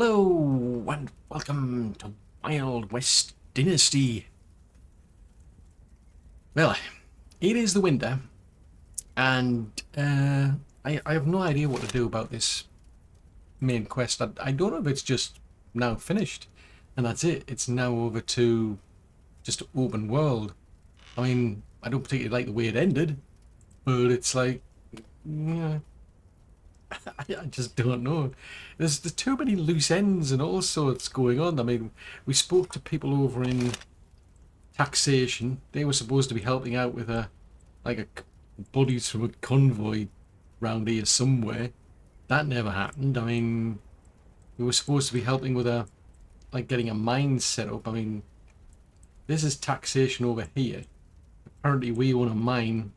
Hello and welcome to Wild West Dynasty. Well, it is the winter, and I have no idea what to do about this main quest. I don't know if it's just now finished, and that's it. It's now over to just open world. I mean, I don't particularly like the way it ended, but it's like, yeah. I just don't know. There's too many loose ends and all sorts going on. I mean, we spoke to people over in taxation. They were supposed to be helping out with a buddies from a convoy round here somewhere. That never happened. I mean, we were supposed to be helping with getting a mine set up. I mean, this is taxation over here. Apparently we own a mine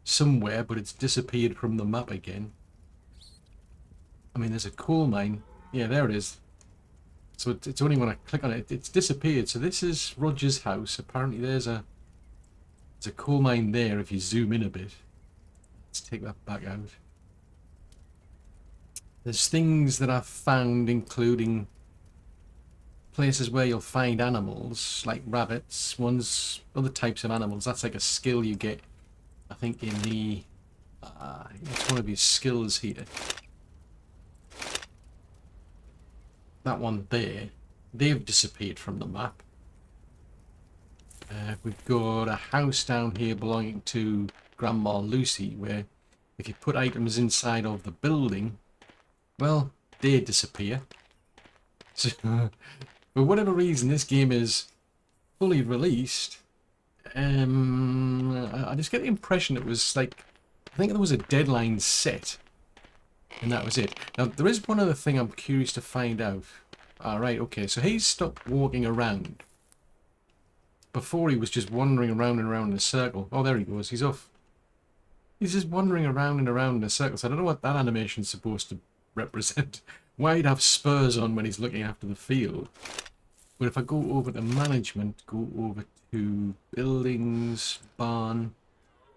somewhere, but it's disappeared from the map again. I mean, there's a coal mine. Yeah, there it is. So it's only when I click on it, it's disappeared. So this is Roger's house. Apparently there's a coal mine there if you zoom in a bit. Let's take that back out. There's things that I've found, including places where you'll find animals, like rabbits, other types of animals. That's like a skill you get, I think, in the... it's one of your skills here. That one there, they've disappeared from the map. We've got a house down here belonging to Grandma Lucy, where if you put items inside of the building, well, they disappear. So, for whatever reason, this game is fully released. I just get the impression it was like, I think there was a deadline set. And that was it. Now, there is one other thing I'm curious to find out. Alright, okay, so he's stopped walking around. Before he was just wandering around and around in a circle. Oh, there he goes, he's off. He's just wandering around and around in a circle. So I don't know what that animation's supposed to represent. Why he'd have spurs on when he's looking after the field. But if I go over to management, go over to buildings, barn.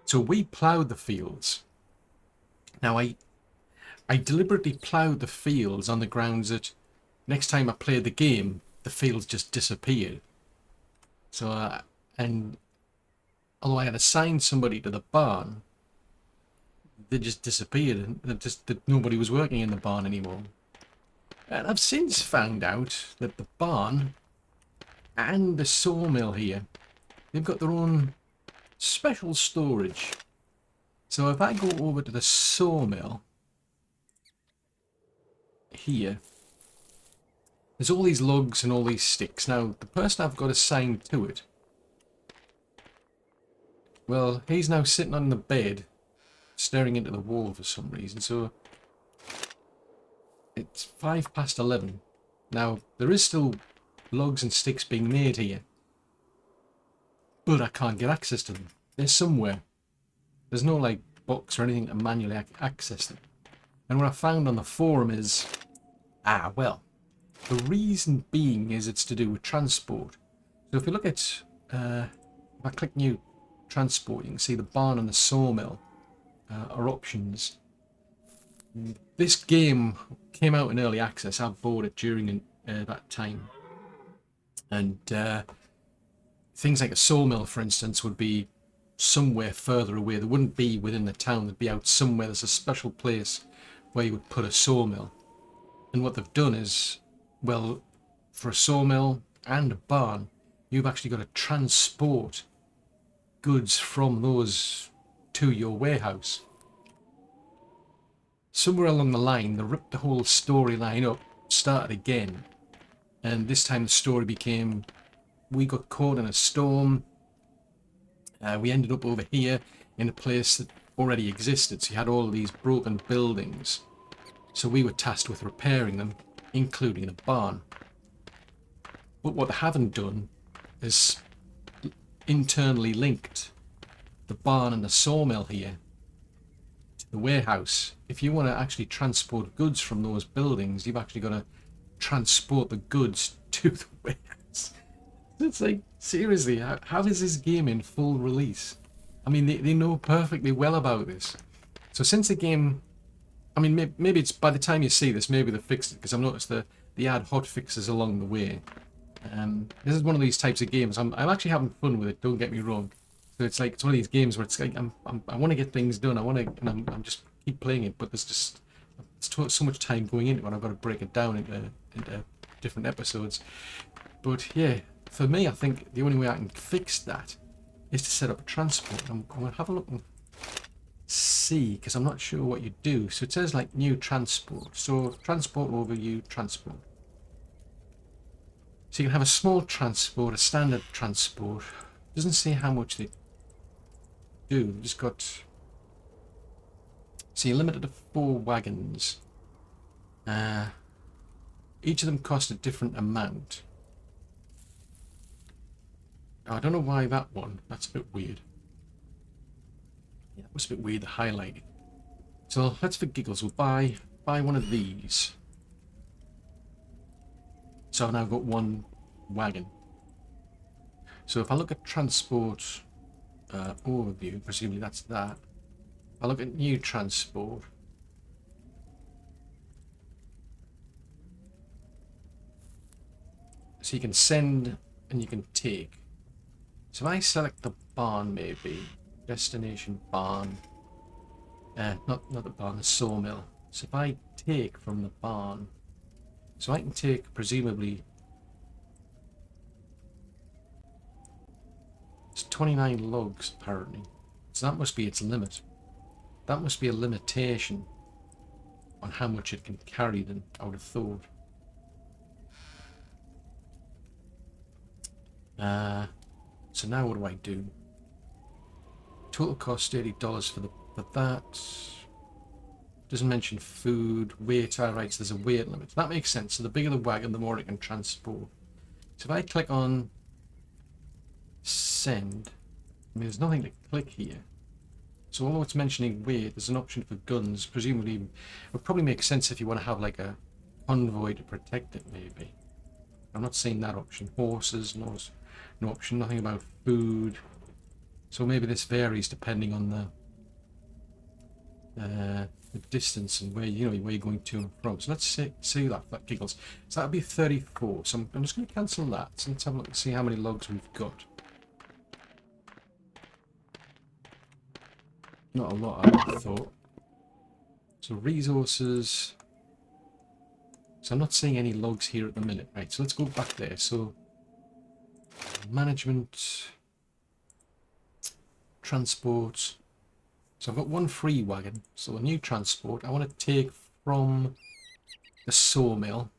So we ploughed the fields. Now, I deliberately ploughed the fields on the grounds that next time I played the game, the fields just disappeared. So, and although I had assigned somebody to the barn, they just disappeared, and that nobody was working in the barn anymore. And I've since found out that the barn and the sawmill here, they've got their own special storage. So if I go over to the sawmill, here, there's all these logs and all these sticks. Now, the person I've got assigned to it, well, he's now sitting on the bed, staring into the wall for some reason. So it's 11:05. Now, there is still logs and sticks being made here, but I can't get access to them. They're somewhere. There's no like box or anything to manually access them. And what I found on the forum is, well, the reason being is it's to do with transport. So if you look at, if I click new transport, you can see the barn and the sawmill are options. This game came out in early access. I bought it during that time. And things like a sawmill, for instance, would be somewhere further away. They wouldn't be within the town. They'd be out somewhere. There's a special place where you would put a sawmill. And what they've done is, well, for a sawmill and a barn, you've actually got to transport goods from those to your warehouse. Somewhere along the line, they ripped the whole storyline up, started again, and this time the story became, we got caught in a storm, we ended up over here in a place that already existed, so you had all of these broken buildings. So we were tasked with repairing them, including the barn. But what they haven't done is internally linked the barn and the sawmill here to the warehouse. If you want to actually transport goods from those buildings, you've actually got to transport the goods to the warehouse. It's like, seriously, how is this game in full release? I mean, they know perfectly well about this. So since the game... I mean, maybe it's by the time you see this, maybe they've fixed it, because I've noticed the add hot fixes along the way. This is one of these types of games. I'm actually having fun with it. Don't get me wrong. So it's like it's one of these games where it's like I want to get things done. I want to, and I'm just keep playing it, but there's just so much time going into it, and I've got to break it down into different episodes. But yeah, for me, I think the only way I can fix that is to set up a transport. I'm going to have a look and see, because I'm not sure what you do. So it says like new transport. So transport overview, transport. So you can have a small transport, a standard transport. Doesn't say how much they do. They've just got. So you're limited to 4 wagons. Each of them cost a different amount. I don't know why that one. That's a bit weird. Yeah, that was a bit weird, the highlighting. So let's, for giggles, we'll buy one of these. So I've now got 1 wagon. So if I look at transport overview, presumably that's that. If I look at new transport. So you can send and you can take. So if I select the barn, maybe destination barn, not the barn, the sawmill. So if I take from the barn, so I can take presumably it's 29 logs apparently. So that must be its limit. That must be a limitation on how much it can carry. Then I would have thought. So now what do I do? Total cost $80 for that. Doesn't mention food, weight. Alright, so there's a weight limit. That makes sense. So the bigger the wagon, the more it can transport. So if I click on send, I mean, there's nothing to click here. So although it's mentioning weight, there's an option for guns. Presumably, it would probably make sense if you want to have like a convoy to protect it, maybe. I'm not seeing that option. Horses, no option. Nothing about food. So maybe this varies depending on the distance and where you're going to and from. So let's see that giggles. So that'll be 34. So I'm just going to cancel that. So let's have a look and see how many logs we've got. Not a lot, I would have thought. So resources. So I'm not seeing any logs here at the minute. Right, so let's go back there. So management, transport. So I've got 1 free wagon. So a new transport. I want to take from the sawmill.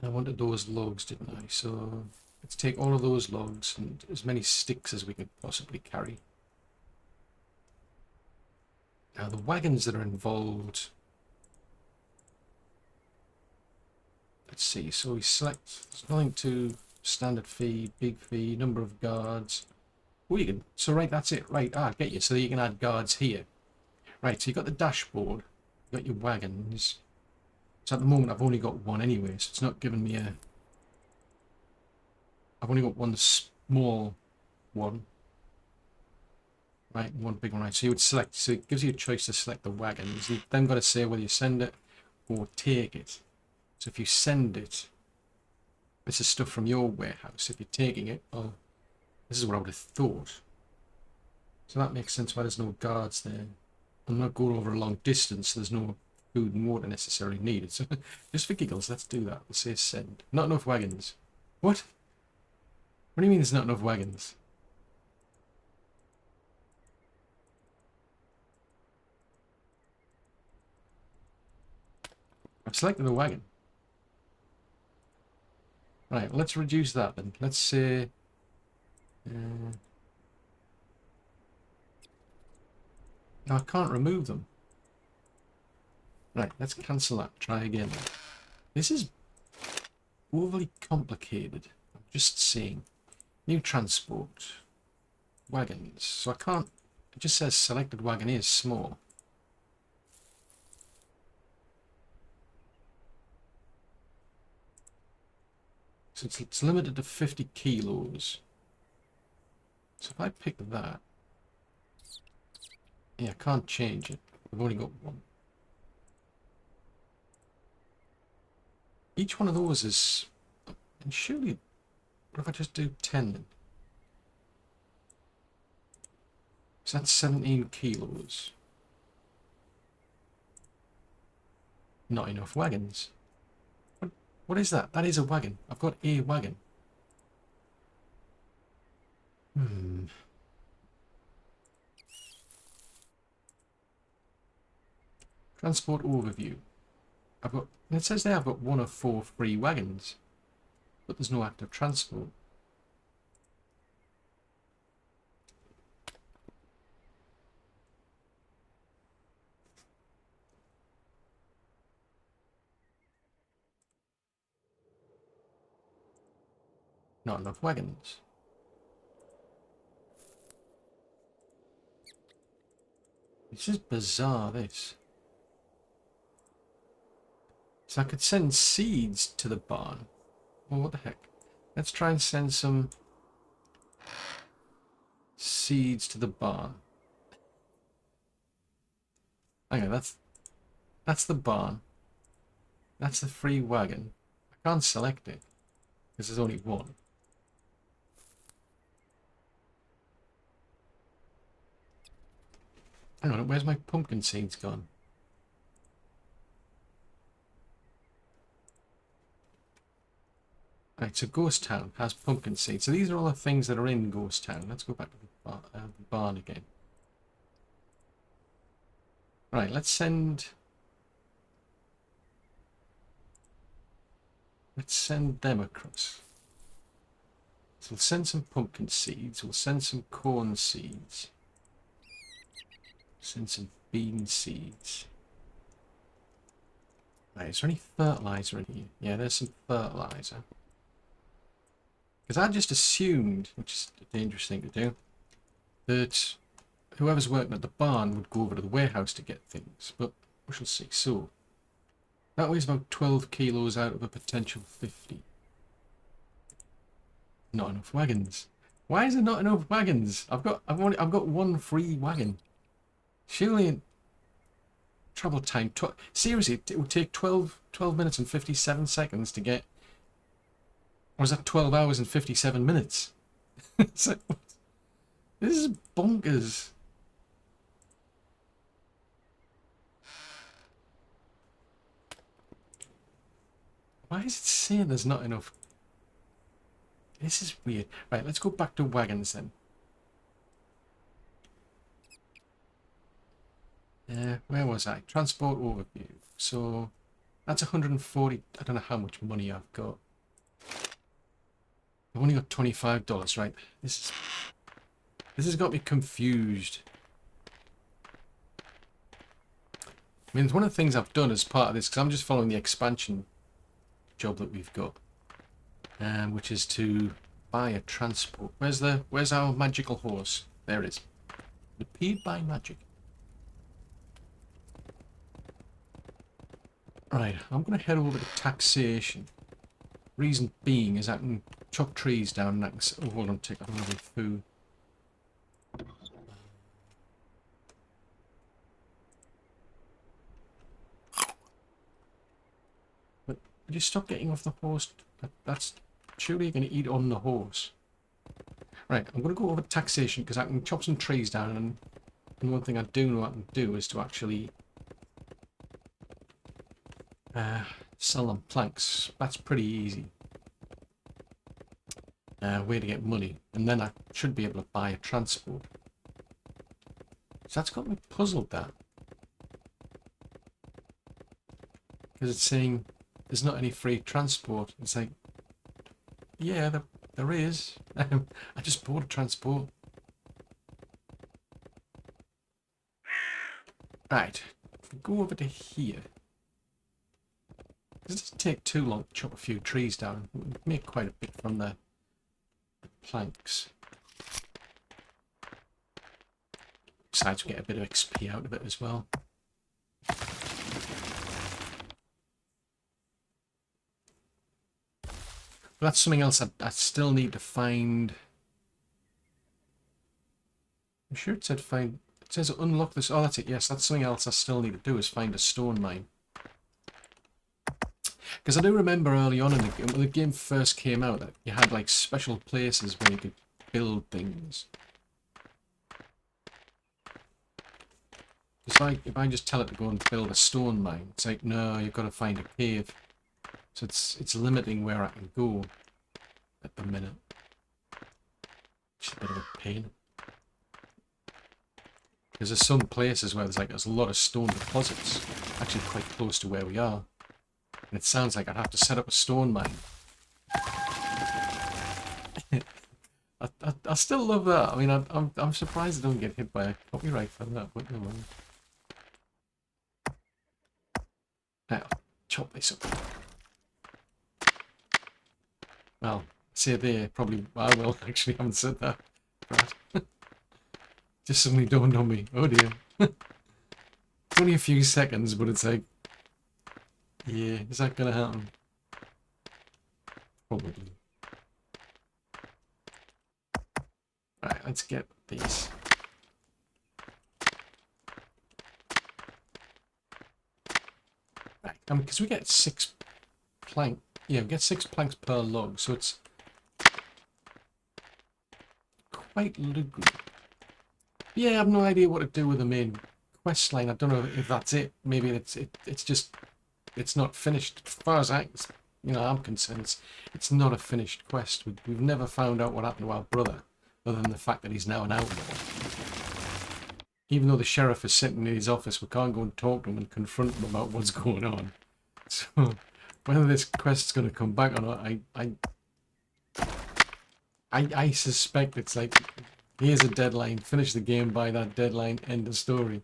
I wanted those logs, didn't I? So let's take all of those logs and as many sticks as we could possibly carry. Now the wagons that are involved. Let's see. So we select. There's nothing to standard fee, big fee, number of guards. Oh, you can. So right, that's it. Right, get you. So you can add guards here. Right. So you got the dashboard. You got your wagons. So at the moment I've only got 1 anyway, so it's not giving me a. I've only got 1 small one. Right, 1 big one. Right. So you would select. So it gives you a choice to select the wagons. You've then got to say whether you send it or take it. So if you send it, this is stuff from your warehouse. If you're taking it, oh, this is what I would have thought. So that makes sense why there's no guards there. I'm not going over a long distance, so there's no food and water necessarily needed. So just for giggles, let's do that. Let's say send. Not enough wagons. What? What do you mean there's not enough wagons? I've selected the wagon. Right, let's reduce that then. Let's say... no, I can't remove them. Right, let's cancel that. Try again. This is overly complicated. I'm just seeing. New transport. Wagons. So I can't... It just says selected wagon is small. So it's limited to 50 kilos. So if I pick that, yeah, I can't change it. I've only got one. Each one of those is, and surely, what if I just do 10 then? So that's 17 kilos. Not enough wagons. What is that? That is a wagon. I've got a wagon. Transport overview. I've got, it says there I've got 1 of 4 free wagons, but there's no active transport. Not enough wagons. This is bizarre, this. So I could send seeds to the barn. Well, what the heck? Let's try and send some seeds to the barn. Okay, that's the barn. That's the free wagon. I can't select it because there's only one. Hang on, where's my pumpkin seeds gone? Right, so Ghost Town has pumpkin seeds. So these are all the things that are in Ghost Town. Let's go back to the barn again. Right, let's send them across. So we'll send some pumpkin seeds. We'll send some corn seeds. Send some bean seeds. Right, is there any fertilizer in here? Yeah, there's some fertilizer. Because I just assumed, which is a dangerous thing to do, that whoever's working at the barn would go over to the warehouse to get things. But we shall see. So that weighs about 12 kilos out of a potential 50. Not enough wagons. Why is there not enough wagons? I've got one free wagon. Surely travel time. Seriously, it would take 12 minutes and 57 seconds to get. Or is that 12 hours and 57 minutes? It's like, this is bonkers. Why is it saying there's not enough? This is weird. Right, let's go back to wagons then. Where was I? Transport overview. So that's 140. I don't know how much money I've got. I've only got $25, right? This has got me confused. I mean, one of the things I've done as part of this, because I'm just following the expansion job that we've got, which is to buy a transport. Where's our magical horse? There it is. Appeared by magic. Right, I'm going to head over to taxation. Reason being is I can chop trees down and I can... Oh, hold on, take another food. But would you stop getting off the horse? That's... Surely you're going to eat on the horse. Right, I'm going to go over to taxation because I can chop some trees down, and one thing I do know I can do is to actually sell them planks. That's pretty easy. Way to get money, and then I should be able to buy a transport. So that's got me puzzled, that, because it's saying there's not any free transport. It's like, yeah, there is. I just bought a transport. Right, if we go over to here, it doesn't take too long to chop a few trees down. We make quite a bit from the planks. Besides, we get a bit of XP out of it as well. But that's something else I still need to find I'm sure it said find... It says unlock this... Oh, that's it. Yes, that's something else I still need to do, is find a stone mine. Because I do remember early on in the game, when the game first came out, that you had like special places where you could build things. It's like if I just tell it to go and build a stone mine, it's like, no, you've got to find a cave. So it's limiting where I can go at the minute. It's a bit of a pain. Because there's some places where there's a lot of stone deposits, actually quite close to where we are. And it sounds like I'd have to set up a stone mine. I still love that. I mean, I'm surprised I don't get hit by a copyright for that, but never mind. I'll chop this up. Well, say there, probably, I will, actually, I haven't said that. Right. Just suddenly dawned on me. Oh dear. It's only a few seconds, but it's like, yeah, is that gonna happen? Probably. Right, let's get these. Right, because we get 6 plank. Yeah, we get 6 planks per log, so it's quite lucrative. Yeah, I have no idea what to do with the main quest line. I don't know if that's it. Maybe it's just it's not finished. As far as I'm concerned, it's not a finished quest. We've never found out what happened to our brother, other than the fact that he's now an outlaw. Even though the sheriff is sitting in his office, we can't go and talk to him and confront him about what's going on. So whether this quest's going to come back or not, I suspect it's like, here's a deadline, finish the game by that deadline, end of story.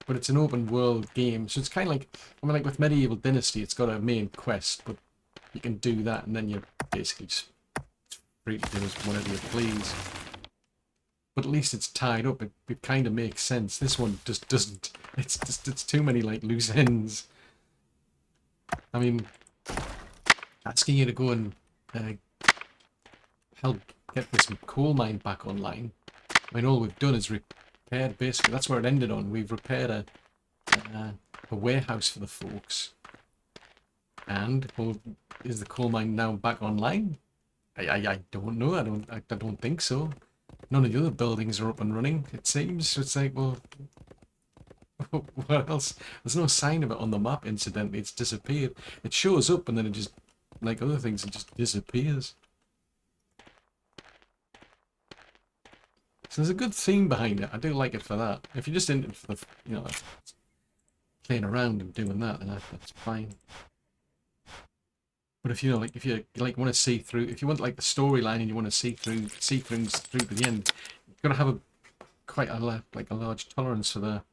But it's an open world game, so it's kind of like, I mean, like with Medieval Dynasty, it's got a main quest, but you can do that and then you're basically just free to do whatever you please. But at least it's tied up, it kind of makes sense. This one just doesn't. It's too many like loose ends. I mean, asking you to go and help get this coal mine back online. I mean, all we've done is repaired, basically, that's where it ended on. We've repaired a warehouse for the folks. And, well, is the coal mine now back online? I don't know, I don't think so. None of the other buildings are up and running, it seems. So it's like, well, what else? There's no sign of it on the map, incidentally. It's disappeared. It shows up and then it just, like other things, it just disappears. So there's a good theme behind it. I do like it for that. If you're just into it for the, playing around and doing that, then that's fine. But if if you want to see through, if you want like the storyline and you want to see through to the end, you've got to have quite a large tolerance for the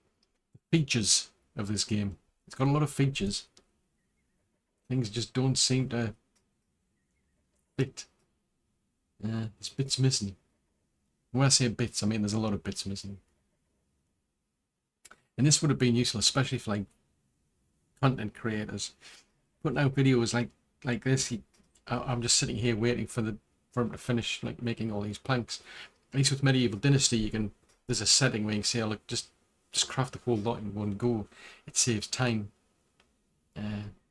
features of this game. It's got a lot of features. Things just don't seem to fit. There's bits missing. When I say bits, I mean there's a lot of bits missing. And this would have been useful, especially for like content creators. Putting out videos like this, I'm just sitting here waiting for him to finish like making all these planks. At least with Medieval Dynasty, there's a setting where you can say, oh, look, just craft the whole lot in one go. It saves time.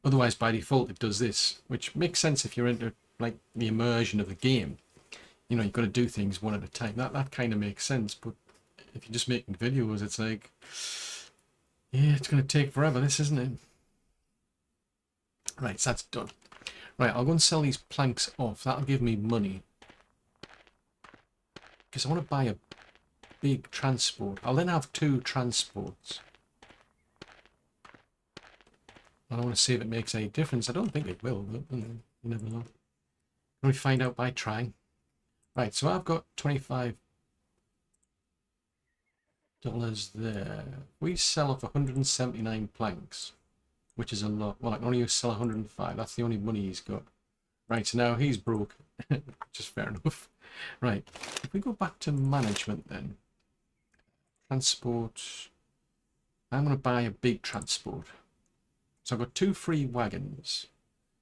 Otherwise, by default, it does this, which makes sense if you're into like the immersion of the game. You've got to do things one at a time. That kind of makes sense. But if you're just making videos, it's like, yeah, it's going to take forever, this, isn't it? Right, so that's done. Right, I'll go and sell these planks off. That'll give me money. Because I want to buy a big transport. I'll then have 2 transports. I want to see if it makes any difference. I don't think it will, but you never know. Can we find out by trying? Right, so I've got $25 there. We sell off 179 planks, which is a lot. Well, I can only sell 105. That's the only money he's got. Right, so now he's broke. Just fair enough. Right, if we go back to management then. Transport. I'm going to buy a big transport. So I've got 2 free wagons.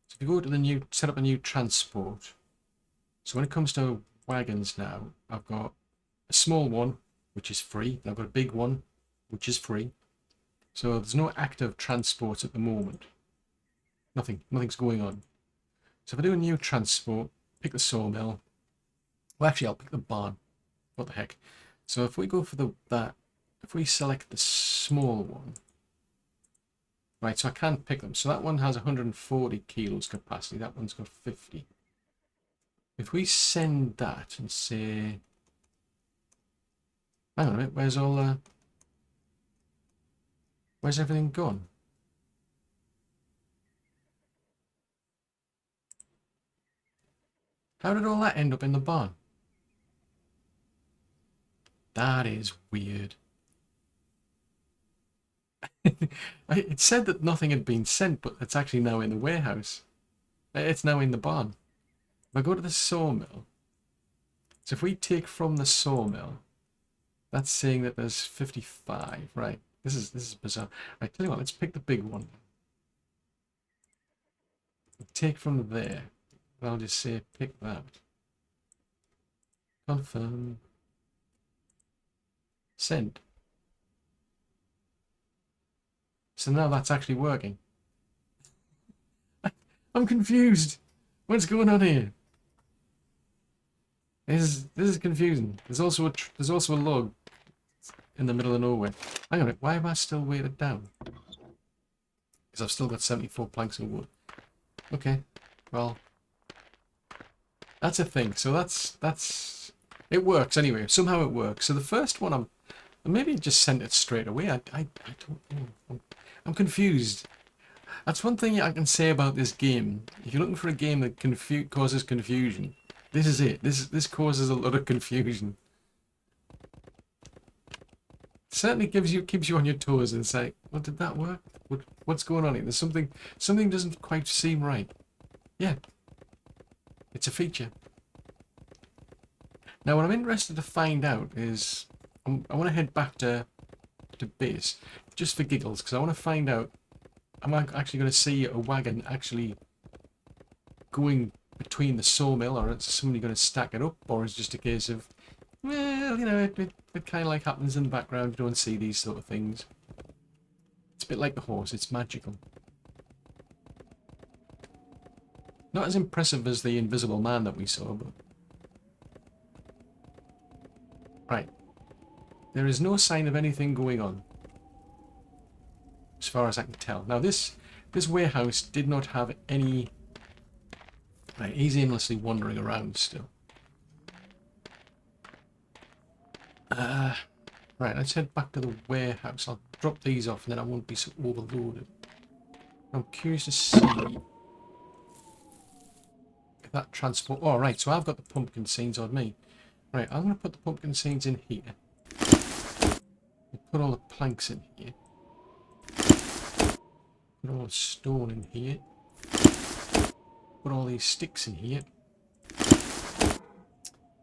So if you go to the set up a new transport. So when it comes to wagons now, I've got a small one, which is free, and I've got a big one, which is free. So there's no active transport at the moment. Nothing's going on. So if I do a new transport, pick the sawmill. Well, actually, I'll pick the barn. What the heck? So if we go for if we select the small one, right? So I can't pick them. So that one has 140 kilos capacity. That one's got 50. If we send that and say, hang on a minute, where's everything gone? How did all that end up in the barn? That is weird. It said that nothing had been sent, but it's actually now in the warehouse. It's now in the barn. If I go to the sawmill, so if we take from the sawmill, that's saying that there's 55, right? This is bizarre. Right, tell you what, let's pick the big one. Take from there. I'll just say pick that. Confirm. Send. So now that's actually working. I'm confused. What's going on here? This is confusing. There's also a log in the middle of nowhere. Hang on, why am I still weighted down? Because I've still got 74 planks of wood. Okay, well, that's a thing. So that's it works anyway. Somehow it works. So the first one, maybe it just sent it straight away. I don't know. I'm confused. That's one thing I can say about this game. If you're looking for a game that causes confusion, this is it. This causes a lot of confusion. It certainly keeps you on your toes and say, well, did that work? What's going on here? There's something doesn't quite seem right. Yeah, it's a feature. Now, what I'm interested to find out is, I want to head back to base just for giggles, because I want to find out, am I actually going to see a wagon actually going between the sawmill, or is somebody going to stack it up, or is it just a case of, well, you know, it kind of like happens in the background. You don't see these sort of things. It's a bit like the horse. It's magical. Not as impressive as the invisible man that we saw, but... Right. There is no sign of anything going on, as far as I can tell. Now, this warehouse did not have any... Right, he's aimlessly wandering around still. Right, let's head back to the warehouse. I'll drop these off and then I won't be so overloaded. I'm curious to see if that transport... Oh, right, so I've got the pumpkin seeds on me. Right, I'm going to put the pumpkin seeds in here. We'll put all the planks in here. Put all the stone in here. Put all these sticks in here.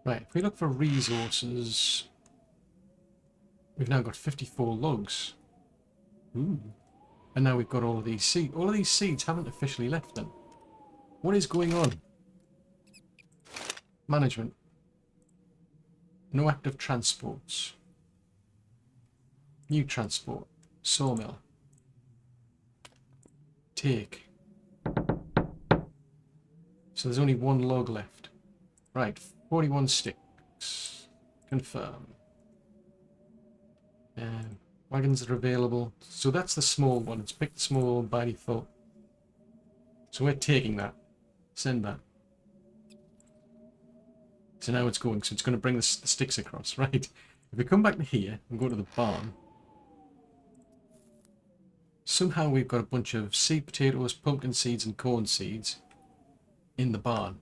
Right, if we look for resources... We've now got 54 logs. Ooh. And now we've got all of these seeds. All of these seeds haven't officially left them. What is going on? Management. No active transports. New transport. Sawmill. Take. So there's only one log left. Right, 41 sticks. Confirm. Wagons are available. So that's the small one. It's picked the small one by default. So we're taking that. Send that. So now it's going. So it's going to bring the sticks across. Right. If we come back to here and go to the barn. Somehow we've got a bunch of seed potatoes, pumpkin seeds and corn seeds in the barn.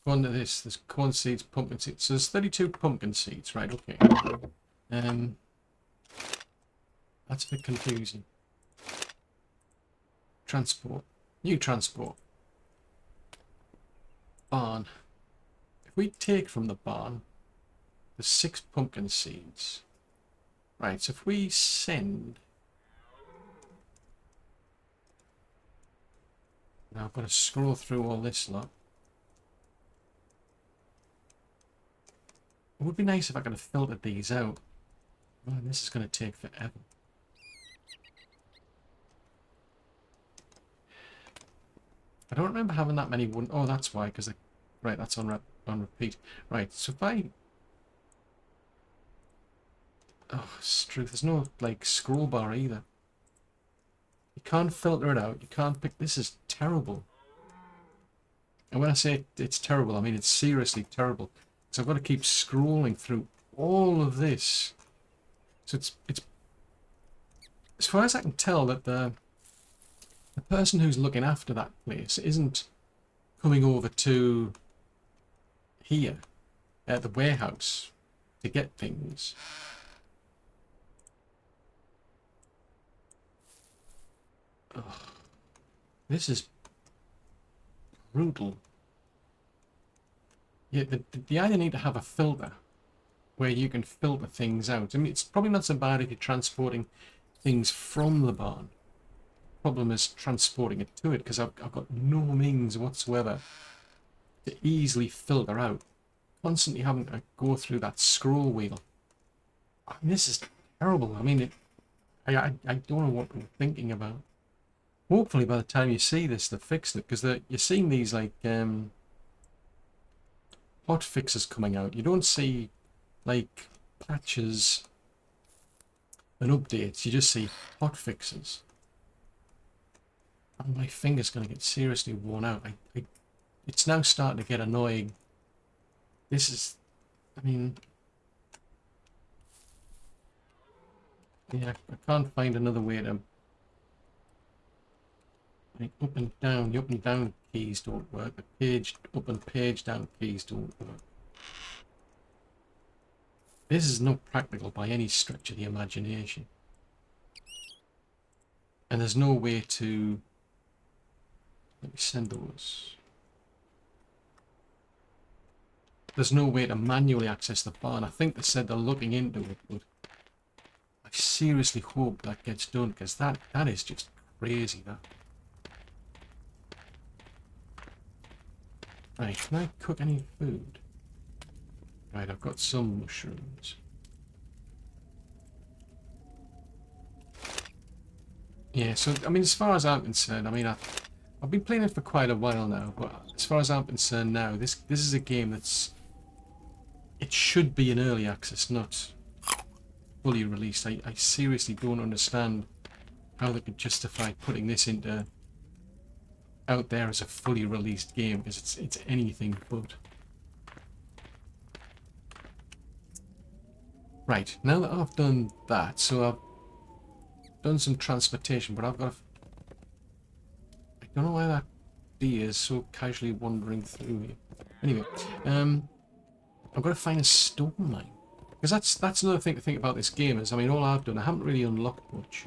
According to this, there's corn seeds, pumpkin seeds. So there's 32 pumpkin seeds, right? Okay. That's a bit confusing. Transport. New transport. Barn. If we take from the barn, there's 6 pumpkin seeds. Right, so if we send Now I've got to scroll through all this lot. It would be nice if I could have filtered these out. Oh, this is going to take forever. I don't remember having that many one. Oh, that's why, because right, that's on repeat. Right, so if I it's true. There's no like scroll bar either. You can't filter it out. You can't pick. This is terrible. And when I say it's terrible, I mean it's seriously terrible. So I've got to keep scrolling through all of this. So it's as far as I can tell that the person who's looking after that place isn't coming over to here at the warehouse to get things. Ugh. This is brutal. Yeah, they either need to have a filter where you can filter things out. I mean, it's probably not so bad if you're transporting things from the barn. Problem is transporting it to it, because I've got no means whatsoever to easily filter out. Constantly having to go through that scroll wheel. I mean, this is terrible. I mean, I don't know what I'm thinking about. Hopefully by the time you see this, they've fixed it, because you're seeing these like hot fixes coming out. You don't see like patches and updates. You just see hot fixes. And my finger's going to get seriously worn out. It's now starting to get annoying. This is, I mean, yeah, I can't find another way to. Like up and down, the up and down keys don't work. The page up and page down keys don't work. This is not practical by any stretch of the imagination. And there's no way to. Let me send those. There's no way to manually access the barn. I think they said they're looking into it, but I seriously hope that gets done, because that is just crazy. That. Right, can I cook any food? Right, I've got some mushrooms. Yeah, so, I mean, as far as I'm concerned, I mean, I've been playing it for quite a while now, but as far as I'm concerned now, this is a game that's... It should be in early access, not fully released. I seriously don't understand how they could justify putting this into... out there as a fully released game, because it's anything but. Right, now that I've done that, so I've done some transportation, but I've got I don't know why that deer is so casually wandering through here. Anyway, I've got to find a stone mine, because that's another thing to think about this game is, I mean, all I've done, I haven't really unlocked much.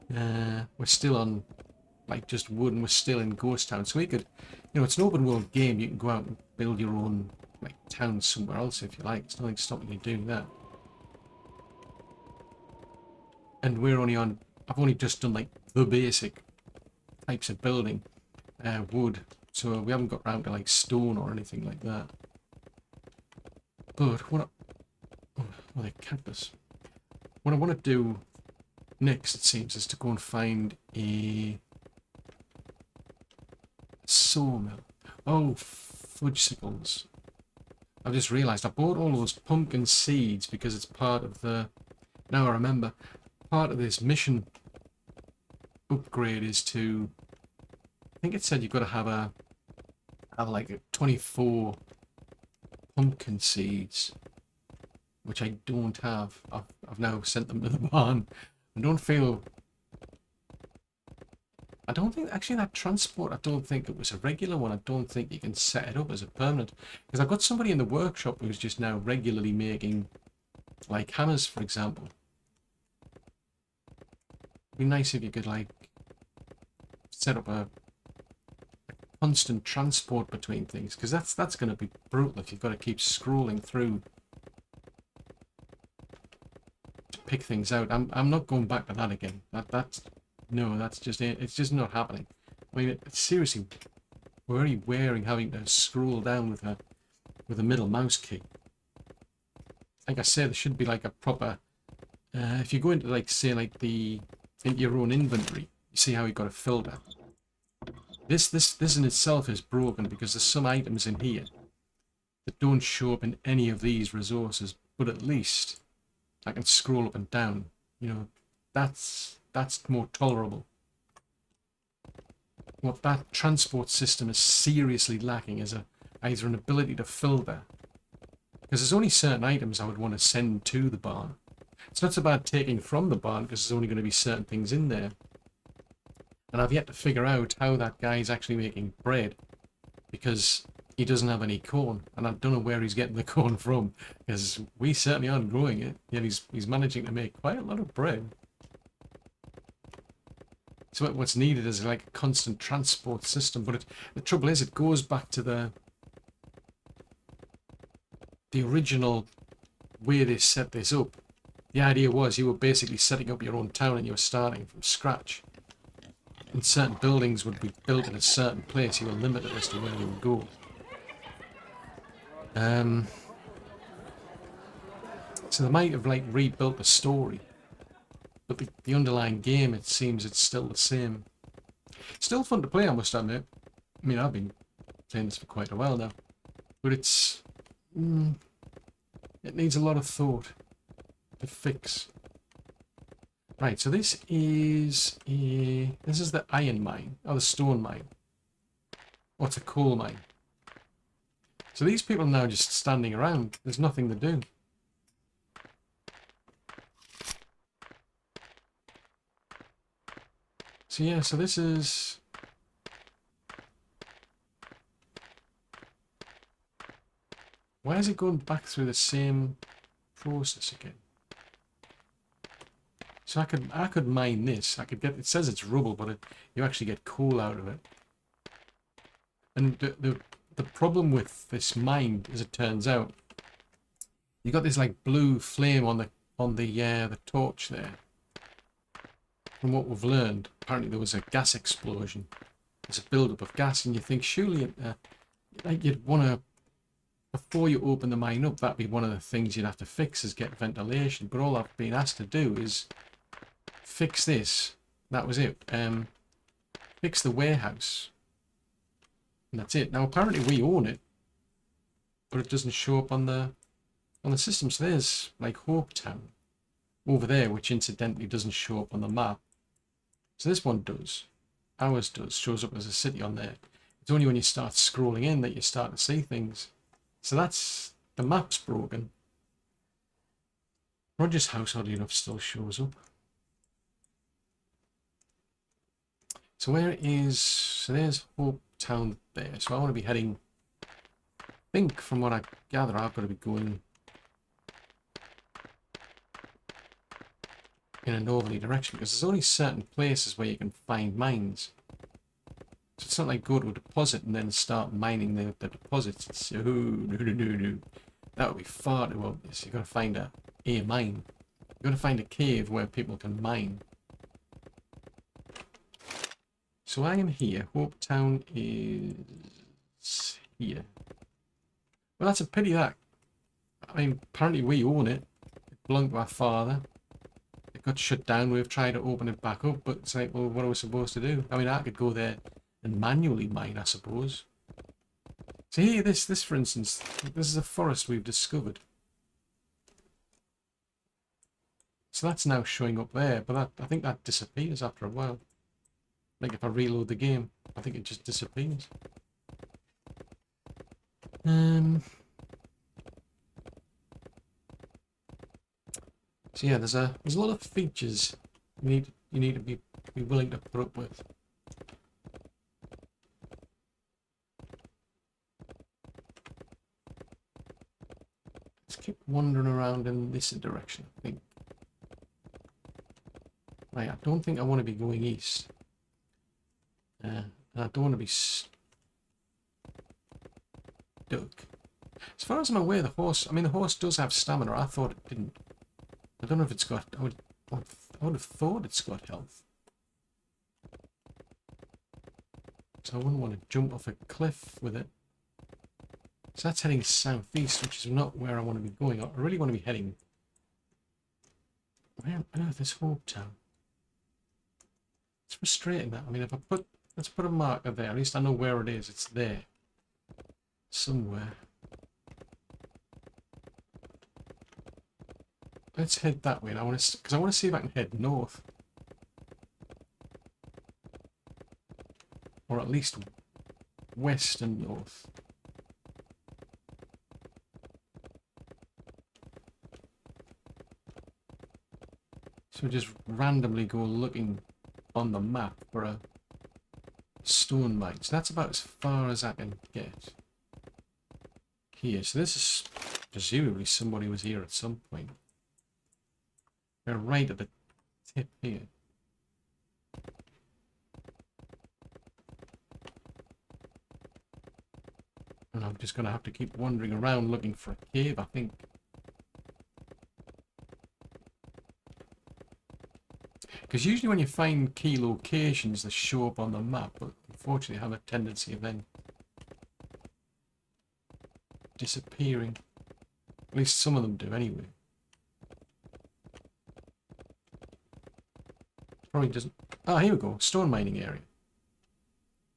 We're still on like just wood, and we're still in Ghost Town, so we could, you know, it's an open world game. You can go out and build your own like town somewhere else if you like. There's nothing stopping you doing that. And we're only on, I've only just done like the basic types of building, wood, so we haven't got round to like stone or anything like that. But what the cactus. What I want to do next, it seems, is to go and find a sawmill. Oh, fudgesicles. I've just realised I bought all those pumpkin seeds because it's part of the... Now I remember. Part of this mission upgrade is to... I think it said you've got to have like 24 pumpkin seeds, which I don't have. I've now sent them to the barn. I don't feel... I don't think, actually, that transport, I don't think it was a regular one. I don't think you can set it up as a permanent. Because I've got somebody in the workshop who's just now regularly making, like, hammers, for example. It'd be nice if you could, like, set up a constant transport between things. Because that's going to be brutal if you've got to keep scrolling through to pick things out. I'm not going back to that again. No, that's just, it's just not happening. I mean, it's seriously very wearing having to scroll down with a middle mouse key. Like I said, there should be like a proper. If you go into like say like into your own inventory, you see how you got a filter. This in itself is broken because there's some items in here that don't show up in any of these resources, but at least I can scroll up and down. You know, that's more tolerable. What that transport system is seriously lacking is either an ability to filter, because there's only certain items I would want to send to the barn. It's not so bad taking from the barn because there's only going to be certain things in there. And I've yet to figure out how that guy's actually making bread, because he doesn't have any corn, and I don't know where he's getting the corn from, because we certainly aren't growing it, yet he's managing to make quite a lot of bread. So what's needed is like a constant transport system, but the trouble is it goes back to the original way they set this up. The idea was you were basically setting up your own town and you were starting from scratch. And certain buildings would be built in a certain place. You were limited as to where you would go. So they might have like rebuilt the story, but the underlying game, it seems it's still the same. Still fun to play, I must admit. I mean, I've been playing this for quite a while now, but it needs a lot of thought to fix. Right, so this is the iron mine, or the stone mine. Or it's a coal mine. So these people are now just standing around. There's nothing to do. So yeah, so this is... Why is it going back through the same process again? So I could mine this. I could get. It says it's rubble, but you actually get coal out of it. And the problem with this mine, as it turns out, you got this like blue flame on the torch there. From what we've learned, apparently there was a gas explosion. There's a buildup of gas, and you think surely like you'd want to, before you open the mine up, that'd be one of the things you'd have to fix, is get ventilation. But all I've been asked to do is fix this. That was it. Fix the warehouse. And that's it. Now apparently we own it, but it doesn't show up on the system. So there's like Hope Town over there, which incidentally doesn't show up on the map. So this one does. Ours does. Shows up as a city on there. It's only when you start scrolling in that you start to see things. So that's, the map's broken. Roger's house, oddly enough, still shows up. So so there's Hope Town there. So I want to be heading, I think from what I gather, I've got to be going in a northerly direction, because there's only certain places where you can find mines. So it's not like go to a deposit and then start mining the deposits. It's, oh, no. That would be far too obvious. You've got to find a mine. You've got to find a cave where people can mine. So I am here. Hope Town is here. Well, that's a pity that. I mean, apparently we own it. It belonged to our father. It got shut down. We've tried to open it back up, but it's like, well, what are we supposed to do? I mean, I could go there and manually mine, I suppose. So here, this for instance, this is a forest we've discovered. So that's now showing up there, but I think that disappears after a while. Like if I reload the game, I think it just disappears. So yeah, there's a lot of features you need to be willing to put up with. Let's keep wandering around in this direction, I think. Right, I don't think I want to be going east. And I don't want to be stuck. As far as I'm aware, the horse does have stamina. I thought it didn't. I don't know if it's got. I would have thought it's got health. So I wouldn't want to jump off a cliff with it. So that's heading southeast, which is not where I want to be going. I really want to be heading... Where on earth is Hopetown? It's frustrating that. I mean, if I put... Let's put a marker there. At least I know where it is. It's there. Somewhere. Let's head that way. And I want to... Because I want to see if I can head north. Or at least west and north. So just randomly go looking on the map for a stone mine. So that's about as far as I can get. Here. So this is presumably somebody was here at some point. They're right at the tip here. And I'm just going to have to keep wandering around looking for a cave, I think. Because usually when you find key locations, they show up on the map, but unfortunately have a tendency of then disappearing. At least some of them do anyway. Probably doesn't... Ah, here we go. Stone mining area.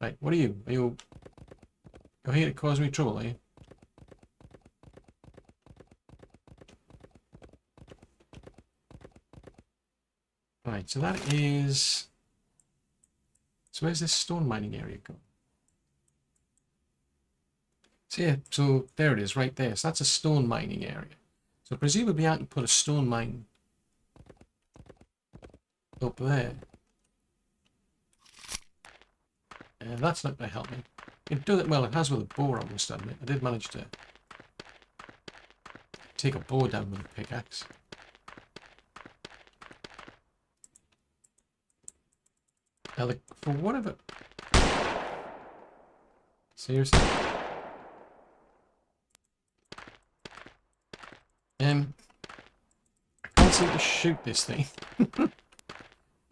Right, what are you? Are you... You're here to cause me trouble, are you? Right, so that is... So where's this stone mining area go? So yeah, so there it is, right there. So that's a stone mining area. So presumably I can put a stone mine up there. And that's not going to help me. It does it well, it has with a bow, I must admit. I did manage to take a bow down with a pickaxe. Now, for whatever... Seriously? I can't seem to shoot this thing.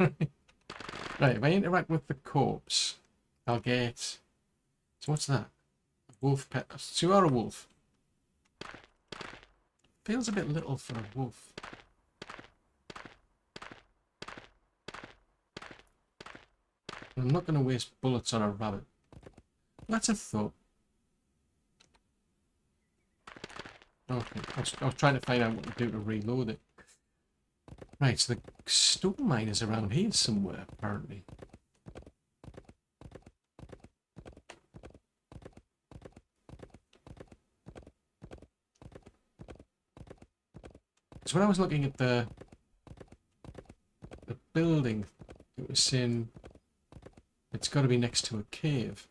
Right, if I interact with the corpse, I'll get... So what's that? Wolf pet. So you are a wolf. Feels a bit little for a wolf. I'm not going to waste bullets on a rabbit. That's a thought. Okay, I was trying to find out what to do to reload it. Right, so the stone mine is around here somewhere, apparently. So when I was looking at the building, it was saying it's got to be next to a cave.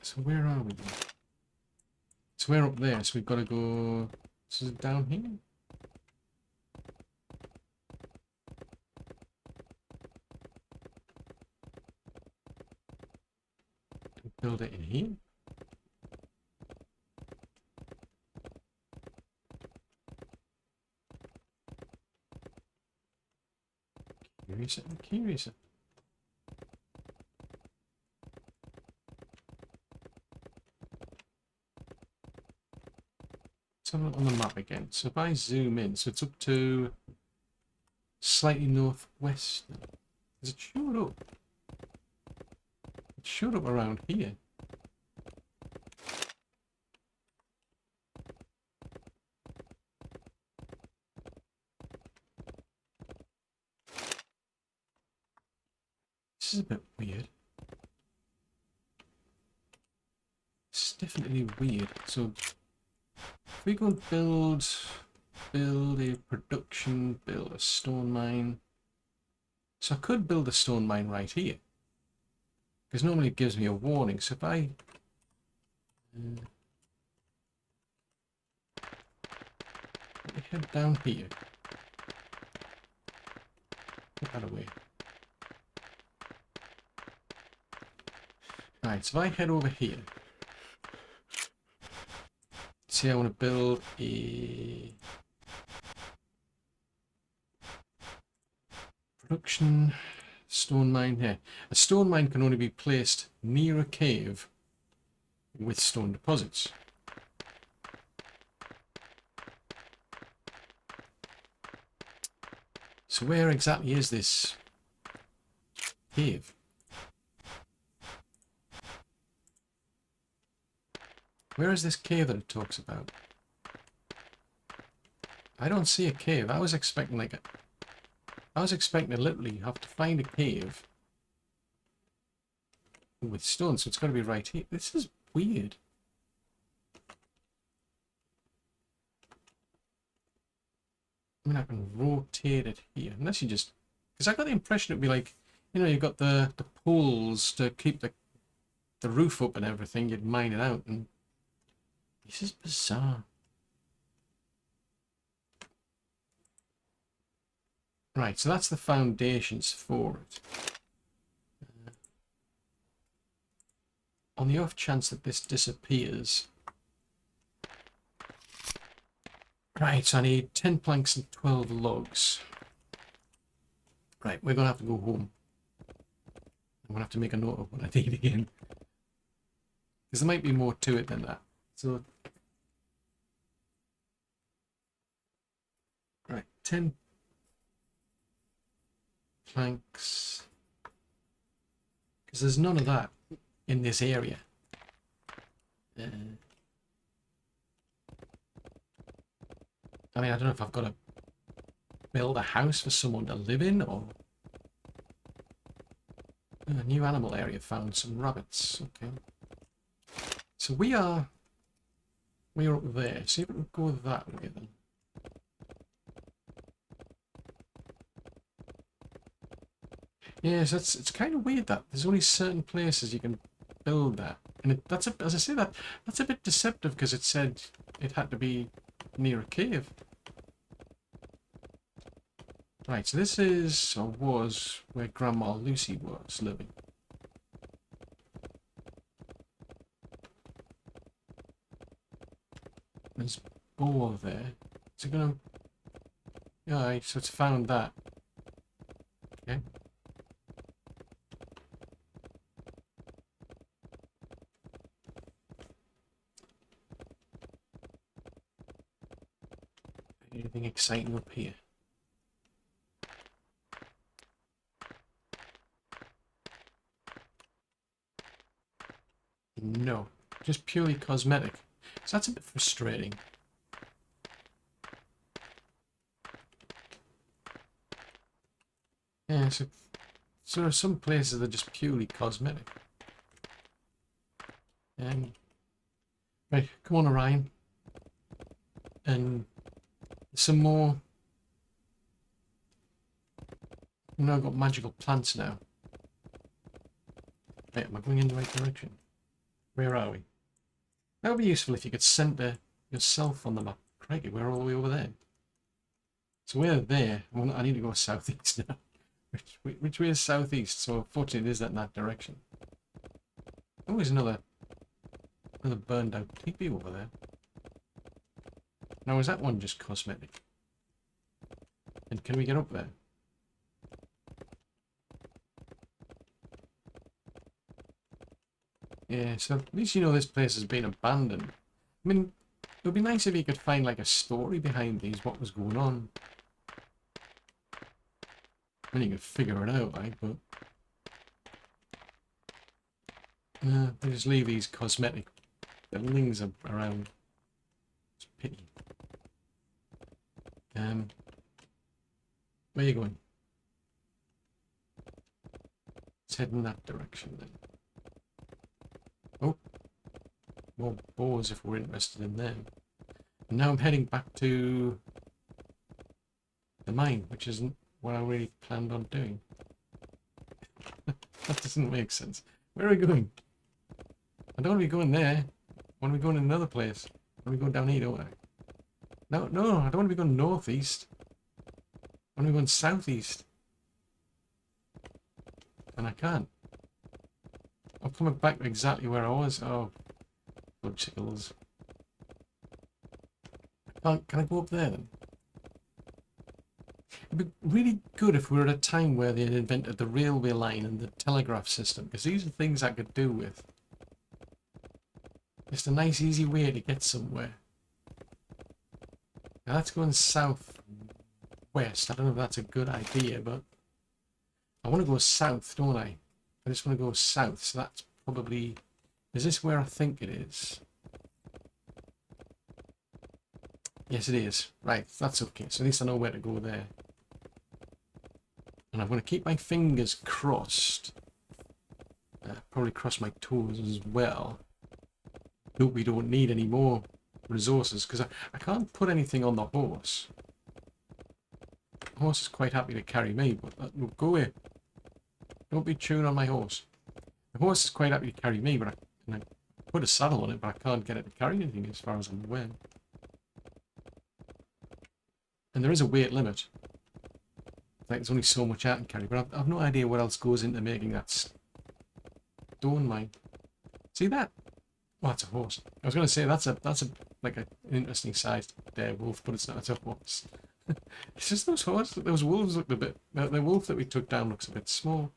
So where are we then? So we're up there, so we've got to go... This is down here? Build it in here? I'm curious. Let's have a look on the map again. So if I zoom in, so it's up to slightly northwest. Does it show up? It showed up around here. This is a bit weird. It's definitely weird. So if we go and build a production, build a stone mine. So I could build a stone mine right here. Because normally it gives me a warning. So if I let me head down here. Get that away. Right, so if I head over here, see I want to build a production stone mine here. A stone mine can only be placed near a cave with stone deposits. So where exactly is this cave? Where is this cave that it talks about? I don't see a cave. I was expecting to literally have to find a cave with stone, so it's got to be right here. This is weird. I mean, I can rotate it here, unless you just... Because I got the impression it'd be like, you know, you've got the poles to keep the roof up and everything, you'd mine it out, and this is bizarre. Right, so that's the foundations for it. On the off chance that this disappears... Right, so I need 10 planks and 12 logs. Right, we're going to have to go home. I'm going to have to make a note of what I need again. Because there might be more to it than that. So... Right, 10 planks. Because there's none of that in this area. I mean, I don't know if I've got to build a house for someone to live in, or... A new animal area found, some rabbits. Okay. So we're up there. See if we can go that way then. Yes, it's kind of weird that there's only certain places you can build that, and as I say, that's a bit deceptive because it said it had to be near a cave. Right, so this is or was where Grandma Lucy was living. There's boar there. Is it gonna? Alright, so it's found that. Okay. Anything exciting up here? No, just purely cosmetic. So that's a bit frustrating. Yeah, so there are some places that are just purely cosmetic. Right, come on, Orion. And some more. I've now got magical plants now. Right, am I going in the right direction? Where are we? That would be useful if you could center yourself on the map. Crikey, we're all the way over there. So we're there. Well, I need to go southeast now. Which way is southeast? So unfortunately it is that in that direction. Oh, there's another burned out teepee over there. Now is that one just cosmetic? And can we get up there? Yeah, so at least you know this place has been abandoned. I mean, it would be nice if you could find like a story behind these, what was going on. I mean, you could figure it out, right? But they just leave these cosmetic buildings around. It's a pity. Where are you going? Let's head in that direction then. Oh, more boars if we're interested in them. And now I'm heading back to the mine, which isn't what I really planned on doing. That doesn't make sense. Where are we going? I don't want to be going there. I want to be going in another place. I want to be going down here, don't I? No, I don't want to be going northeast. I want to be going southeast. And I can't. I'm coming back to exactly where I was. Oh, fudgesicles. Can I go up there then? It'd It'd be really good if we were at a time where they had invented the railway line and the telegraph system, because these are things I could do with. Just a nice, easy way to get somewhere. Now that's going south west. I don't know if that's a good idea, but I want to go south, don't I? I just want to go south, so that's probably... Is this where I think it is? Yes, it is. Right, that's okay. So at least I know where to go there. And I'm going to keep my fingers crossed. Probably cross my toes as well. Hope we don't need any more resources, because I can't put anything on the horse. The horse is quite happy to carry me, but no, go away. Don't be chewing on my horse. The horse is quite happy to carry me, but I put a saddle on it, but I can't get it to carry anything as far as I'm aware. And there is a weight limit. Like, there's only so much I can carry, but I've no idea what else goes into making that stone mine. See that? Oh, that's a horse. I was going to say that's like an interesting sized wolf, but it's not. It's a horse. It's just those horses. Those wolves look a bit. The wolf that we took down looks a bit small.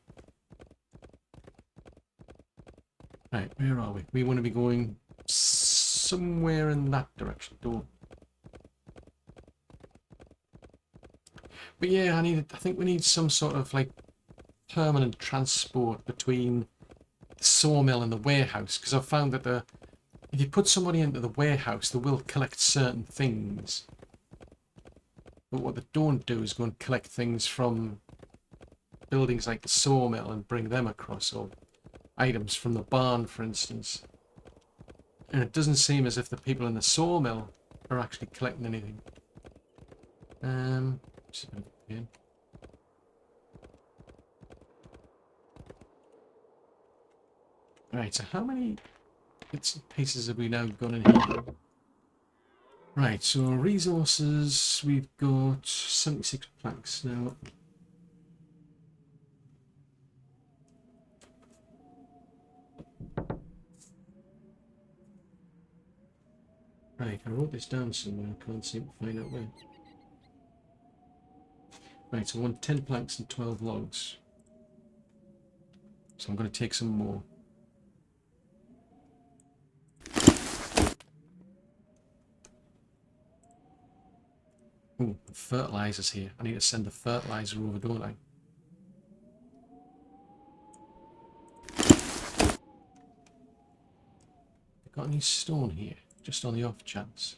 Right, where are we? We want to be going somewhere in that direction. Don't. But yeah, I think we need some sort of like permanent transport between the sawmill and the warehouse, because I've found that if you put somebody into the warehouse, they will collect certain things. But what they don't do is go and collect things from buildings like the sawmill and bring them across, or items from the barn, for instance. And it doesn't seem as if the people in the sawmill are actually collecting anything. Just a bit of a pain. Right, so how many bits and pieces have we now got in here? Right, so resources, we've got 76 planks now. Right, I wrote this down somewhere, I can't seem to find out where. Right, so I want 10 planks and 12 logs. So I'm going to take some more. Oh, fertilizer's here. I need to send the fertilizer over, don't I? Got any stone here? Just on the off chance.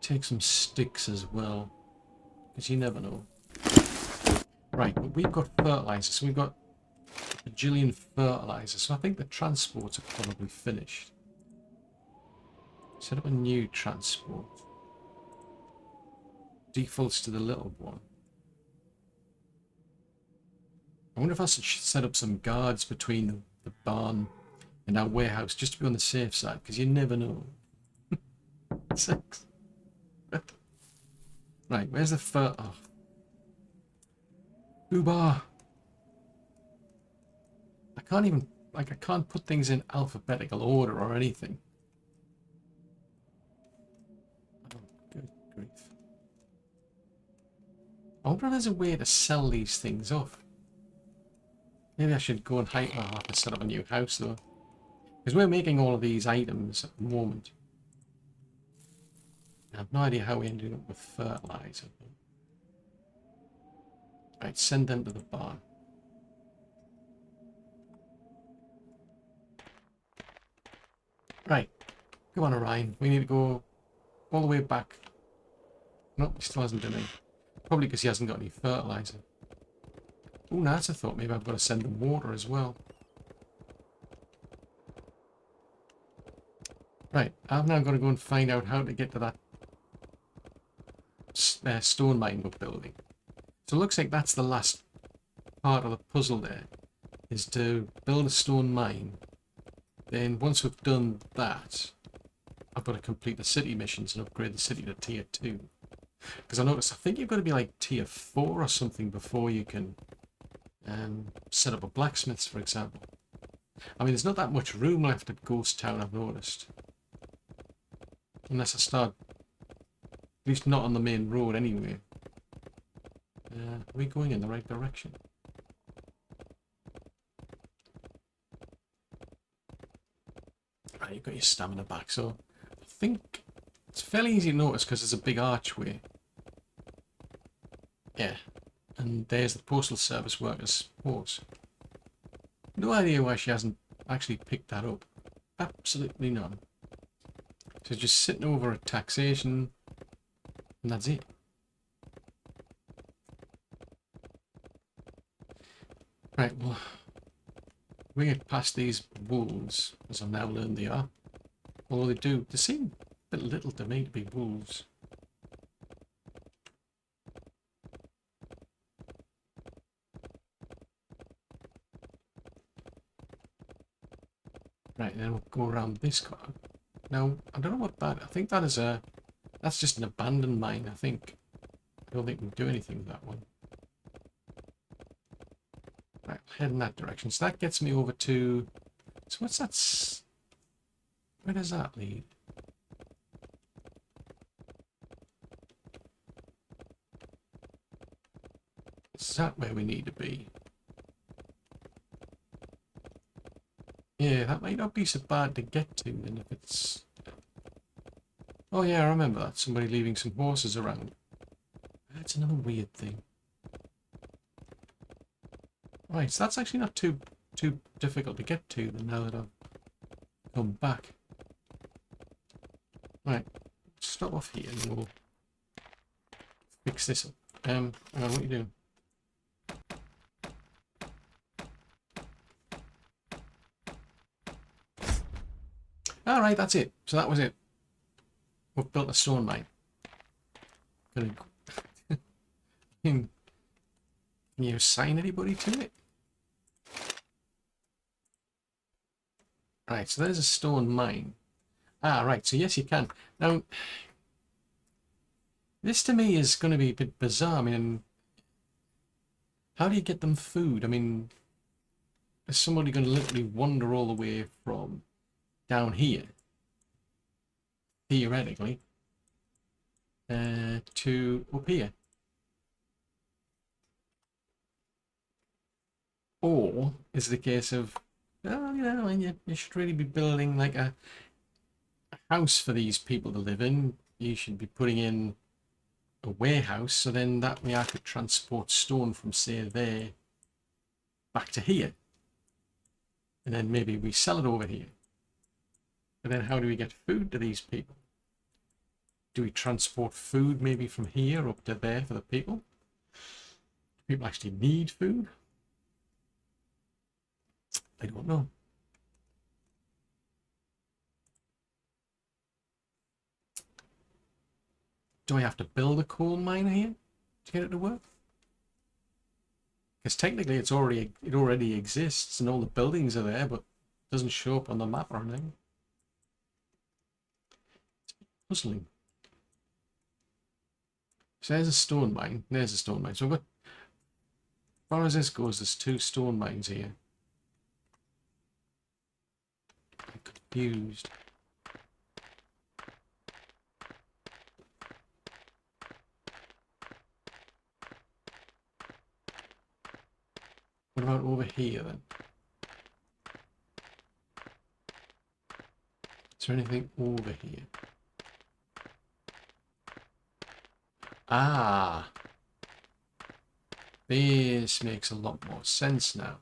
Take some sticks as well, because you never know. Right, but we've got fertilizer, so we've got a bajillion fertilizer, so I think the transports are probably finished. Set up a new transport. Defaults to the little one. I wonder if I should set up some guards between the barn and our warehouse, just to be on the safe side, because you never know. 6. Right, where's the oh. Uber. I can't even, like, I can't put things in alphabetical order or anything. Oh, good grief. I wonder if there's a way to sell these things off. Maybe I should go and I'll have to set up a new house though. Because we're making all of these items at the moment. I have no idea how we ended up with fertilizer. Right, send them to the barn. Right, come on Orion, we need to go all the way back. Nope, he still hasn't done any. Probably because he hasn't got any fertilizer. Oh, now that's a thought, maybe I've got to send them water as well. Right, I've now got to go and find out how to get to that stone mine we're building. So it looks like that's the last part of the puzzle there, is to build a stone mine. Then once we've done that, I've got to complete the city missions and upgrade the city to tier 2. Because I noticed, I think you've got to be like tier 4 or something before you can set up a blacksmith's, for example. I mean, there's not that much room left at Ghost Town, I've noticed. Unless I start... At least not on the main road anyway. Are we going in the right direction? Right, you've got your stamina back, so I think it's fairly easy to notice because there's a big archway. Yeah, and there's the Postal Service workers' horse. No idea why she hasn't actually picked that up. Absolutely none. She's just sitting over at taxation, and that's it. Right, well, we get past these wolves, as I've now learned they are. Although they seem a bit little to me to be wolves. Right, then we'll go around this car. Now, I don't know what that... I think that is a... That's just an abandoned mine, I think. I don't think we can do anything with that one. Right, head in that direction. So that gets me over to... So what's that... Where does that lead? Is that where we need to be? Yeah, that might not be so bad to get to then if it's... Oh yeah, I remember that. Somebody leaving some horses around. That's another weird thing. Right, so that's actually not too difficult to get to then now that I've come back. Right, stop off here and we'll fix this up. Hang on, what are you doing? Alright, that's it. So that was it. We've built a stone mine. Can you assign anybody to it? Right, so there's a stone mine. Ah, right, so yes you can. Now, this to me is going to be a bit bizarre. I mean, how do you get them food? I mean, is somebody going to literally wander all the way from down here, theoretically, to up here? Or is it a case of, oh, you know, you should really be building like a house for these people to live in. You should be putting in a warehouse, so then that way I could transport stone from, say, there back to here. And then maybe we sell it over here. But then how do we get food to these people? Do we transport food maybe from here up to there for the people? Do people actually need food? I don't know. Do I have to build a coal mine here to get it to work? Because technically it already exists and all the buildings are there, but it doesn't show up on the map or anything. It's puzzling. So there's a stone mine. There's a stone mine. So I've got, as far as this goes, there's 2 stone mines here. I'm confused. What about over here then? Is there anything over here? Ah! This makes a lot more sense now.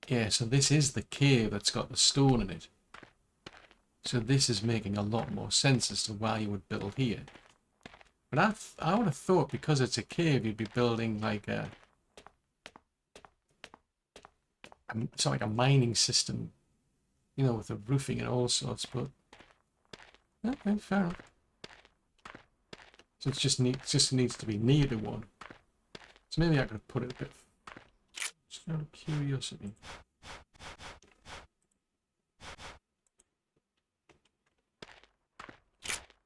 Yeah, so this is the cave that's got the stone in it. So this is making a lot more sense as to why you would build here. But I would have thought because it's a cave, you'd be building like it's like a mining system, you know, with the roofing and all sorts. But okay, fair enough. So it just needs to be near the one. So maybe I could put it a bit. Just out of curiosity.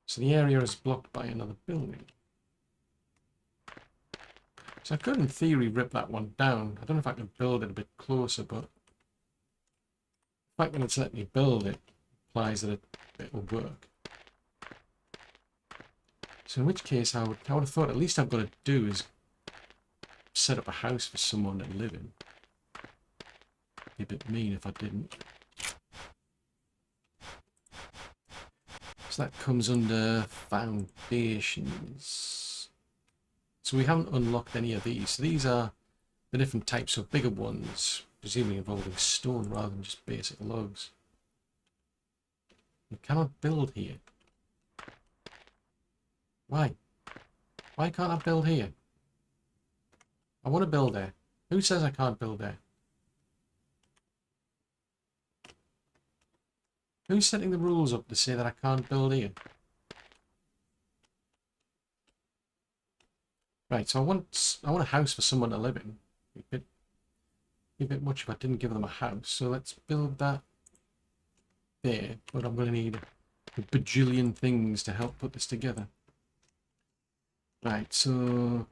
So the area is blocked by another building. So I could, in theory, rip that one down. I don't know if I can build it a bit closer, but the fact that it's let me build it implies that it'll work. So in which case, I would have thought at least I've got to do is set up a house for someone to live in. Be a bit mean if I didn't. So that comes under foundations. So we haven't unlocked any of these. So these are the different types of bigger ones, presumably involving stone rather than just basic logs. We cannot build here. Why? Why can't I build here? I want to build there. Who says I can't build there? Who's setting the rules up to say that I can't build here? Right, so I want a house for someone to live in. Be a bit much if I didn't give them a house. So let's build that there. But I'm going to need a bajillion things to help put this together. Right, so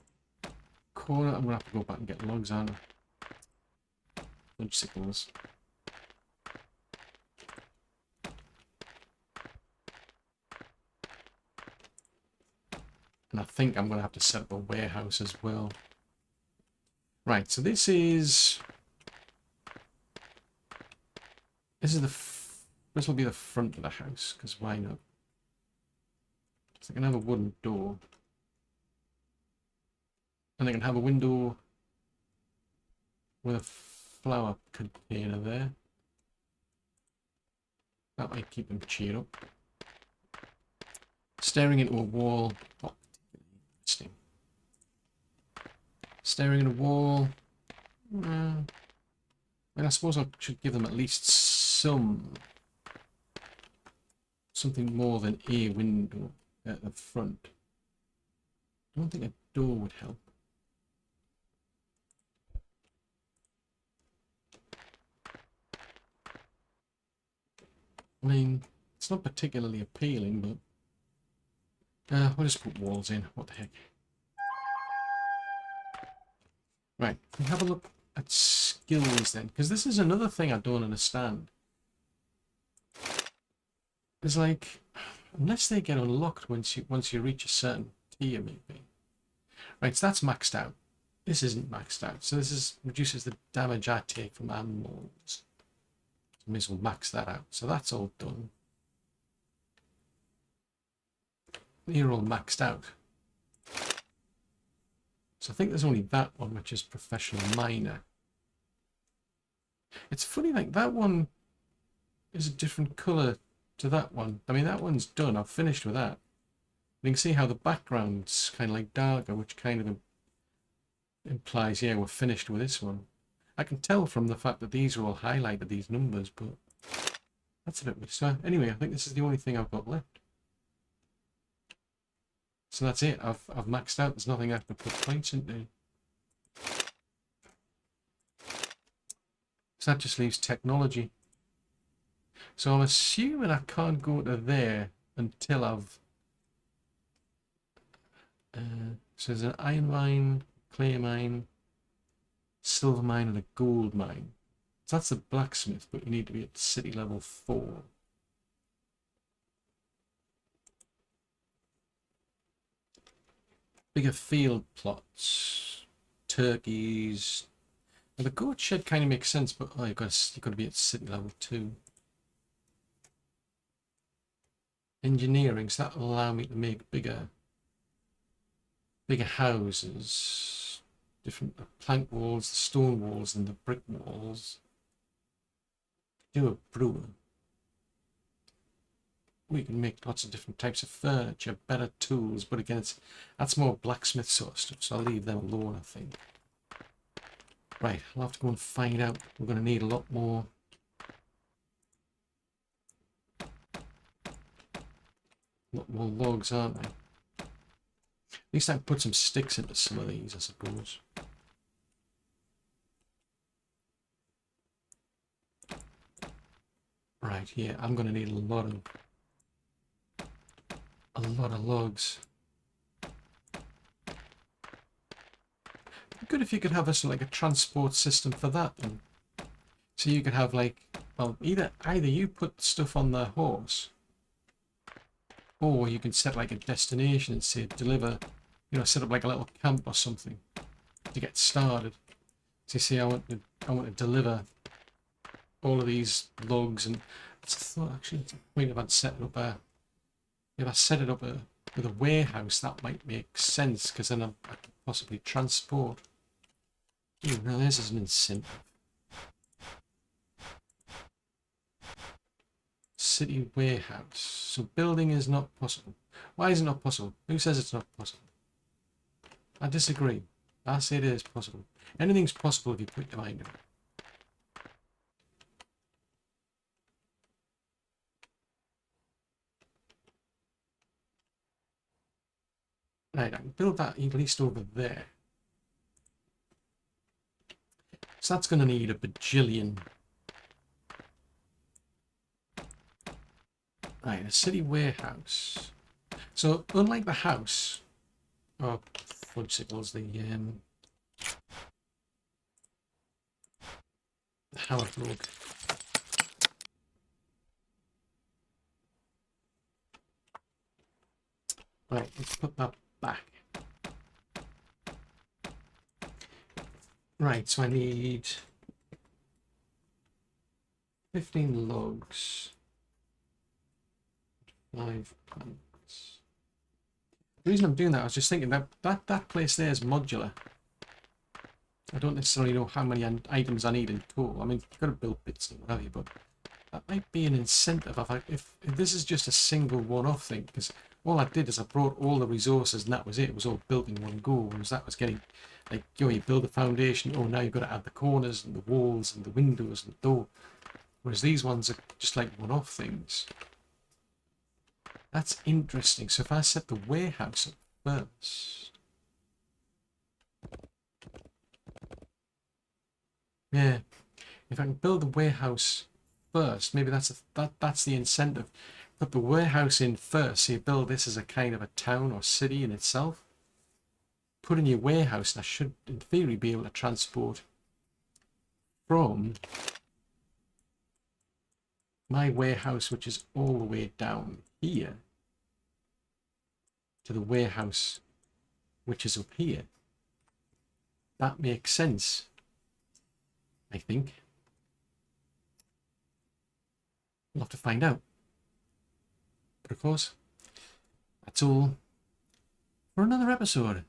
corner. I'm going to have to go back and get logs on. Sickles. And I think I'm going to have to set up a warehouse as well. Right, so this will be the front of the house, because why not? So I can have a wooden door. And I can have a window with a flower container there. That might keep them cheered up. Staring into a wall. Oh, interesting. Staring at a wall. I suppose I should give them at least something more than a window at the front. I don't think a door would help. I mean, it's not particularly appealing, but we'll just put walls in. What the heck? Right, we have a look at skills then, because this is another thing I don't understand. It's like, unless they get unlocked once you reach a certain tier, maybe. Right, so that's maxed out. This isn't maxed out, so this reduces the damage I take from animals. So may as well max that out. So that's all done. They're all maxed out. So I think there's only that one, which is professional miner. It's funny, like that one is a different colour to that one. I mean, that one's done. I've finished with that. You can see how the background's kind of like darker, which kind of implies, yeah, we're finished with this one. I can tell from the fact that these are all highlighted, these numbers, but that's a bit weird. So anyway, I think this is the only thing I've got left. So that's it. I've maxed out. There's nothing I have to put points into. So that just leaves technology. So I'm assuming I can't go to there until I've... so there's an iron mine, clay mine, silver mine, and a gold mine. So that's the blacksmith, but you need to be at city level 4. Bigger field plots, turkeys. Now the goat shed kind of makes sense, but oh, you've got to be at city level 2. Engineering, so that will allow me to make bigger houses, different plank walls, the stone walls, and the brick walls. Do a brewer. We can make lots of different types of furniture, better tools, but again, that's more blacksmith sort of stuff, so I'll leave them alone, I think. Right, I'll have to go and find out. We're going to need a lot more. Logs, aren't we? At least I can put some sticks into some of these, I suppose. Right, yeah, I'm going to need a lot of logs. Good if you could have like a transport system for that then. So you could have like, well, either you put stuff on the horse, or you can set like a destination and say deliver, you know, set up like a little camp or something to get started. So you see, I want to deliver all of these logs, and that's a thought actually. It's a point if I'd set it up if I set it up with a warehouse, that might make sense, because then I could possibly transport. Ooh, now there's an incentive. City warehouse. So building is not possible. Why is it not possible? Who says it's not possible? I disagree. I say it is possible. Anything's possible if you put your mind to it. Right, I can build that at least over there. So that's going to need a bajillion. Right, a city warehouse. So unlike the house, oh, fudgesicles, how it look. Right, let's put that back. Right, so I need 15 logs, 5 plants. The reason I'm doing that, I was just thinking that place there is modular. I don't necessarily know how many items I need in total. I mean, you've got to build bits and whatever, but that might be an incentive if this is just a single one-off thing, because all I did is I brought all the resources and that was it. It was all built in one go. Whereas that was getting, like, you know, you build a foundation, oh, now you've got to add the corners and the walls and the windows and the door. Whereas these ones are just like one-off things. That's interesting. So if I set the warehouse up first. Yeah. If I can build the warehouse first, maybe that's the incentive. Put the warehouse in first, so you build this as a kind of a town or city in itself. Put in your warehouse, and I should, in theory, be able to transport from my warehouse, which is all the way down here, to the warehouse, which is up here. That makes sense, I think. We'll have to find out. But of course, that's all for another episode.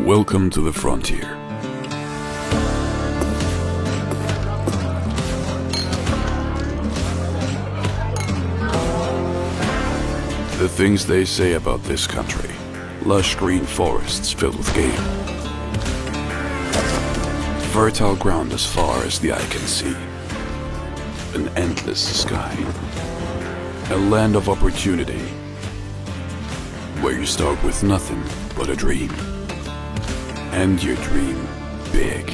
Welcome to the frontier. The things they say about this country. Lush green forests filled with game. Fertile ground as far as the eye can see. An endless sky. A land of opportunity. Where you start with nothing but a dream. And your dream big.